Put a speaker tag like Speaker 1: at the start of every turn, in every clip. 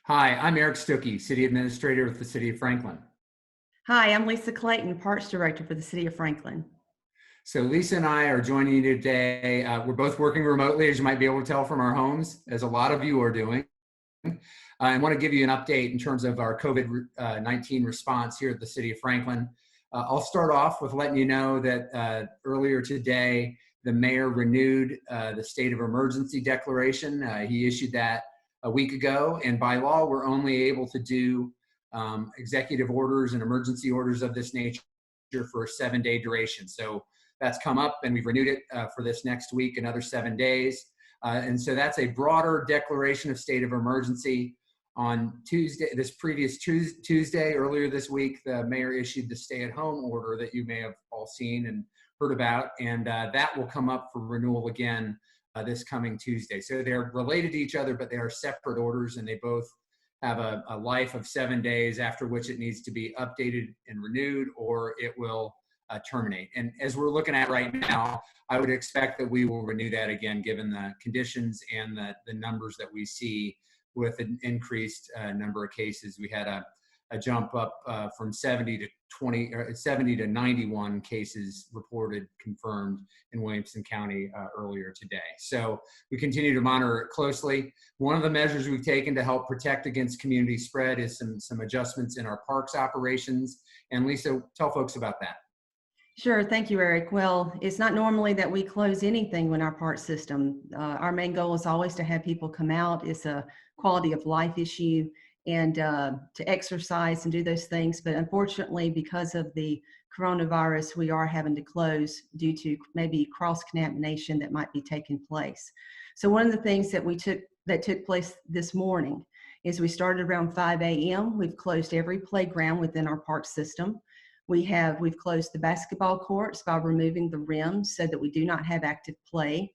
Speaker 1: Hi, I'm Eric Stuckey, City Administrator with the City of Franklin.
Speaker 2: Hi, I'm Lisa Clayton, Parks Director for the City of Franklin.
Speaker 1: So Lisa and I are joining you today. We're both working remotely, as you might be able to tell from our homes, as a lot of you are doing. I want to give you an update in terms of our COVID-19 response here at the City of Franklin. I'll start off with letting you know that earlier today, the mayor renewed the state of emergency declaration. He issued that a week ago, and by law, we're only able to do executive orders and emergency orders of this nature for a 7-day duration. So that's come up, and we've renewed it for this next week, another 7 days. And so that's a broader declaration of state of emergency. On Tuesday, this previous Tuesday, earlier this week, the mayor issued the stay-at-home order that you may have all seen and heard about, and that will come up for renewal again this coming Tuesday. So they're related to each other, but they are separate orders, and they both have a life of 7 days, after which it needs to be updated and renewed, or it will terminate. And as we're looking at right now, I would expect that we will renew that again, given the conditions and the numbers that we see with an increased number of cases. We had a jump up from 70 to 91 cases reported confirmed in Williamson County earlier today. So we continue to monitor it closely. One of the measures we've taken to help protect against community spread is some adjustments in our parks operations. And Lisa, tell folks about that.
Speaker 2: Sure, thank you, Eric. Well, it's not normally that we close anything in our park system. Our main goal is always to have people come out. It's a quality of life issue and to exercise and do those things. But unfortunately, because of the coronavirus, we are having to close due to maybe cross-contamination that might be taking place. So one of the things that took place this morning is we started around 5 a.m. We've closed every playground within our park system. We've closed the basketball courts by removing the rims so that we do not have active play.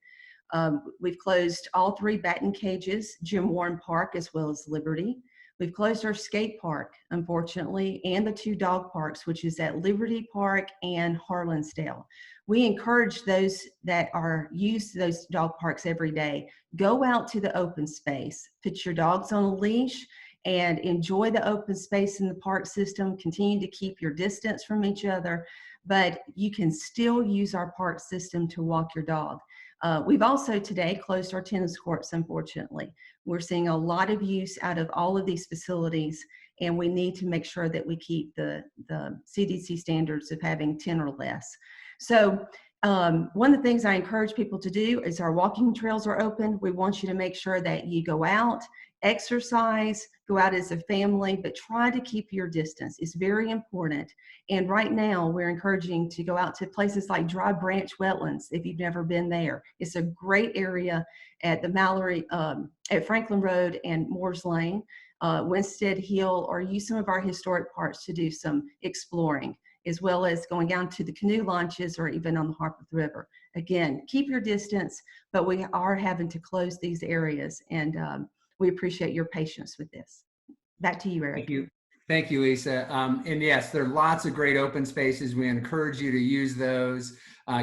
Speaker 2: We've closed all 3 batting cages, Jim Warren Park as well as Liberty. We've closed our skate park, unfortunately, and the 2 dog parks, which is at Liberty Park and Harlansdale. We encourage those that are used to those dog parks every day, go out to the open space, put your dogs on a leash, and enjoy the open space in the park system. Continue to keep your distance from each other, but you can still use our park system to walk your dog. We've also today closed our tennis courts, unfortunately. We're seeing a lot of use out of all of these facilities, and we need to make sure that we keep the CDC standards of having 10 or less. So one of the things I encourage people to do is our walking trails are open. We want you to make sure that you go out, exercise, go out as a family, but try to keep your distance. It's very important. And right now we're encouraging to go out to places like Dry Branch Wetlands if you've never been there. It's a great area at the Mallory, at Franklin Road and Moores Lane, Winstead Hill, or use some of our historic parks to do some exploring, as well as going down to the canoe launches or even on the Harpeth River. Again, keep your distance, but we are having to close these areas, and we appreciate your patience with this. Back to you, Eric.
Speaker 1: Thank you. Thank you, Lisa. And yes, there are lots of great open spaces. We encourage you to use those,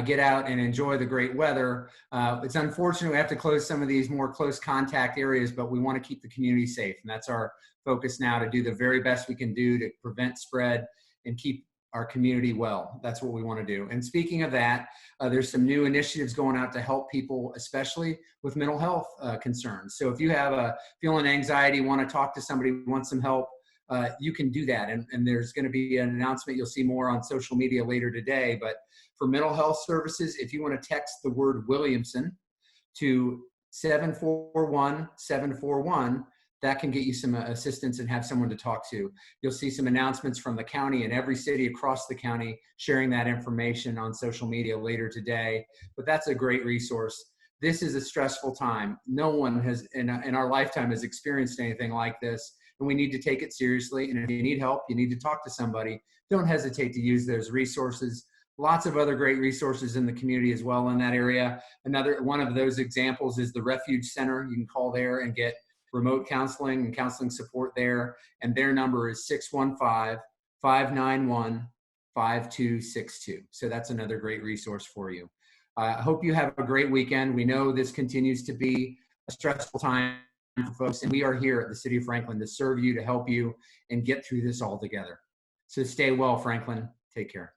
Speaker 1: get out and enjoy the great weather. It's unfortunate we have to close some of these more close contact areas, but we want to keep the community safe. And that's our focus now, to do the very best we can do to prevent spread and keep our community well. That's what we want to do. And speaking of that, there's some new initiatives going out to help people, especially with mental health concerns. So if you have feeling anxiety, want to talk to somebody, want some help, you can do that. And there's going to be an announcement. You'll see more on social media later today. But for mental health services, if you want to text the word Williamson to 741-741, that can get you some assistance and have someone to talk to. You'll see some announcements from the county and every city across the county sharing that information on social media later today. But that's a great resource. This is a stressful time. No one has in our lifetime has experienced anything like this, and we need to take it seriously. And if you need help, you need to talk to somebody. Don't hesitate to use those resources. Lots of other great resources in the community as well in that area. Another one of those examples is the Refuge Center. You can call there and get remote counseling and counseling support there. And their number is 615-591-5262. So that's another great resource for you. I hope you have a great weekend. We know this continues to be a stressful time for folks, and we are here at the City of Franklin to serve you, to help you, and get through this all together. So stay well, Franklin. Take care.